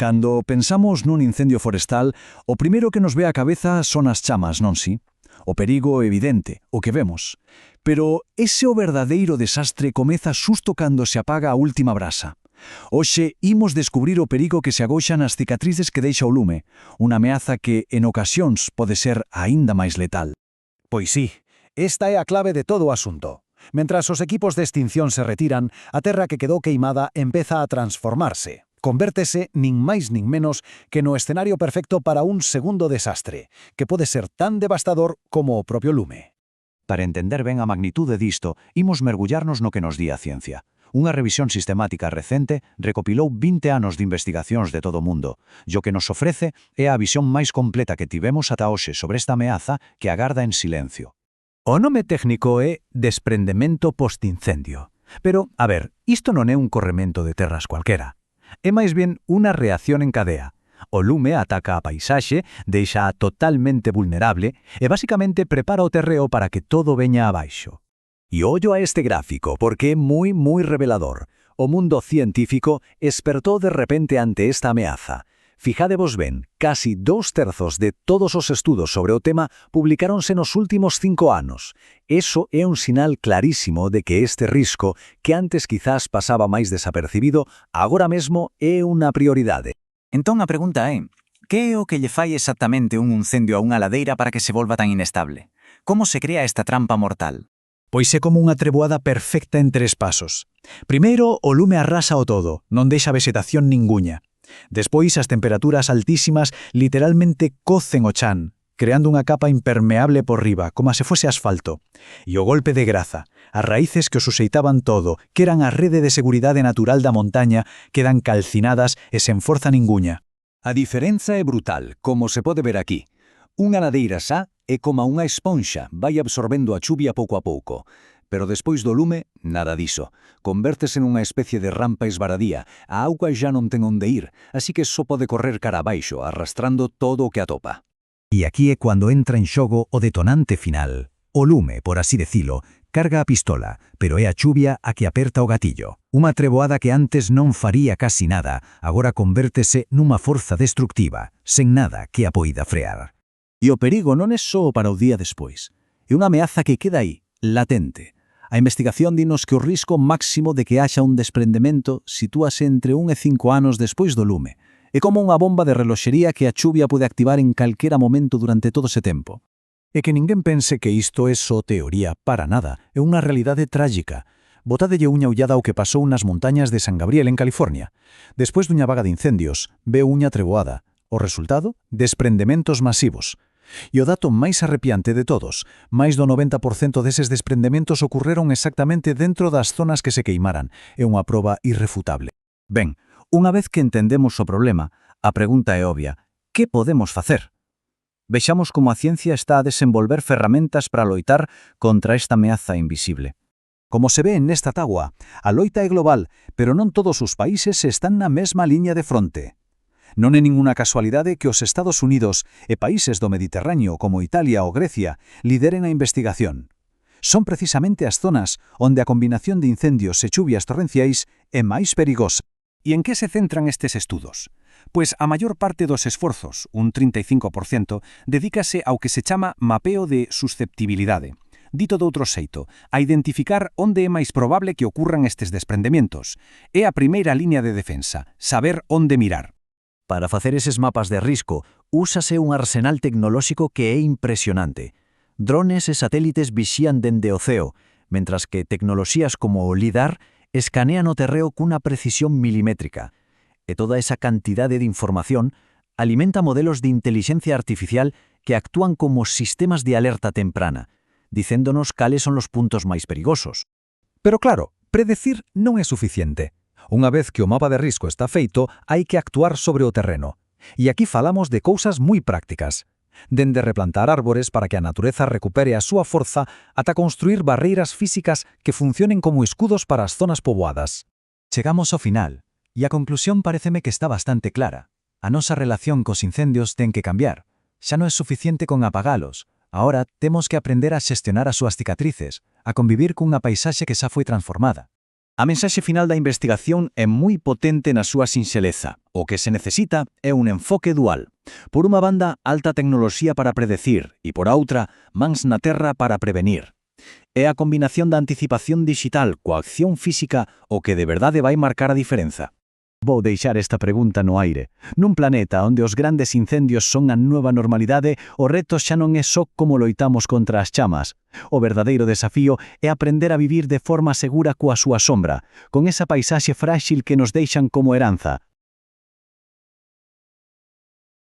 Cando pensamos nun incendio forestal, o primeiro que nos ve á cabeza son as chamas, non si? O perigo é evidente, o que vemos. Pero ese o verdadeiro desastre comeza xusto cando se apaga a última brasa. Hoxe imos descubrir o perigo que se agoxa nas cicatrices que deixa o lume, unha ameaza que, en ocasións, pode ser aínda máis letal. Pois sí, esta é a clave de todo o asunto. Mentras os equipos de extinción se retiran, a terra que quedou queimada empeza a transformarse. Convértese nin máis nin menos que no escenario perfecto para un segundo desastre, que pode ser tan devastador como o propio lume. Para entender ben a magnitude disto, imos mergullarnos no que nos di a ciencia. Unha revisión sistemática recente recopilou 20 anos de investigacións de todo o mundo, e o que nos ofrece é a visión máis completa que tivemos ata hoxe sobre esta ameaza que agarda en silencio. O nome técnico é desprendemento postincendio. Pero, a ver, isto non é un corremento de terras cualquera. É máis bien unha reacción en cadea. O lume ataca a paisaxe, deixa totalmente vulnerable e basicamente prepara o terreo para que todo veña abaixo. E ollo a este gráfico porque é moi revelador. O mundo científico espertou de repente ante esta ameaza. Fijadevos ben, casi 2/3 de todos os estudos sobre o tema publicáronse nos últimos 5 anos. Eso é un sinal clarísimo de que este risco, que antes quizás pasaba máis desapercibido, agora mesmo é unha prioridade. Entón a pregunta é, que é o que lle fai exactamente un incendio a unha ladeira para que se volva tan inestable? Como se crea esta trampa mortal? Pois é como unha treboada perfecta en 3 pasos. Primeiro, o lume arrasa o todo, non deixa vexetación ninguña. Despois, as temperaturas altísimas literalmente cocen o chan, creando unha capa impermeable por riba, como se fose asfalto. E o golpe de graza, as raíces que o suxeitaban todo, que eran a rede de seguridade natural da montaña, quedan calcinadas e sen forza ninguña. A diferenza é brutal, como se pode ver aquí. Unha ladeira xa é como unha esponxa, vai absorbendo a chuvia pouco a pouco. Pero despois do lume, nada diso. Convértese nunha especie de rampa esvaradía. A auga xa non ten onde ir, así que só pode correr cara abaixo, arrastrando todo o que atopa. E aquí é cando entra en xogo o detonante final. O lume, por así decilo, carga a pistola, pero é a chuvia a que aperta o gatillo. Unha treboada que antes non faría casi nada, agora convértese nunha forza destructiva, sen nada que a poida frear. E o perigo non é só para o día despois. É unha ameaza que queda aí, latente. A investigación dinos que o risco máximo de que haxa un desprendemento sitúase entre 1 e 5 anos despois do lume. É como unha bomba de reloxería que a chuvia pode activar en calquera momento durante todo ese tempo. E que ninguén pense que isto é só teoría, para nada, é unha realidade trágica. Botádelle unha ollada ao que pasou nas montañas de San Gabriel en California. Despois dunha vaga de incendios, veu unha treboada. O resultado? Desprendementos masivos. E o dato máis arrepiante de todos, máis do 90% deses desprendementos ocorreron exactamente dentro das zonas que se queimaran. É unha proba irrefutable. Ben, unha vez que entendemos o problema, a pregunta é obvia. Que podemos facer? Vexamos como a ciencia está a desenvolver ferramentas para loitar contra esta ameaza invisible. Como se ve nesta táboa, a loita é global, pero non todos os países están na mesma liña de fronte. Non é ninguna casualidade que os Estados Unidos e países do Mediterráneo como Italia ou Grecia lideren a investigación. Son precisamente as zonas onde a combinación de incendios e chuvias torrenciais é máis perigosa. E en que se centran estes estudos? Pois a maior parte dos esforzos, un 35%, dedícase ao que se chama mapeo de susceptibilidade. Dito doutro xeito, a identificar onde é máis probable que ocurran estes desprendemientos. É a primeira liña de defensa, saber onde mirar. Para facer eses mapas de risco, úsase un arsenal tecnolóxico que é impresionante. Drones e satélites vixían dende o ceo, mentras que tecnoloxías como o LIDAR escanean o terreo cunha precisión milimétrica. E toda esa cantidade de información alimenta modelos de inteligencia artificial que actúan como sistemas de alerta temprana, dicéndonos cales son os puntos máis perigosos. Pero claro, predecir non é suficiente. Unha vez que o mapa de risco está feito, hai que actuar sobre o terreno. E aquí falamos de cousas moi prácticas. Dende replantar árbores para que a natureza recupere a súa forza ata construir barreiras físicas que funcionen como escudos para as zonas poboadas. Chegamos ao final, e a conclusión pareceme que está bastante clara. A nosa relación cos incendios ten que cambiar. Xa non é suficiente con apagalos. Ahora temos que aprender a xestionar as súas cicatrices, a convivir cunha paisaxe que xa foi transformada. A mensaxe final da investigación é moi potente na súa sinxeleza. O que se necesita é un enfoque dual. Por unha banda, alta tecnoloxía para predecir e, por outra, mans na terra para prevenir. É a combinación da anticipación digital coa acción física o que de verdade vai marcar a diferenza. Vou deixar esta pregunta no aire. Nun planeta onde os grandes incendios son a nueva normalidade, o reto xa non é só como loitamos contra as chamas. O verdadeiro desafío é aprender a vivir de forma segura coa súa sombra, con esa paisaxe frágil que nos deixan como heranza,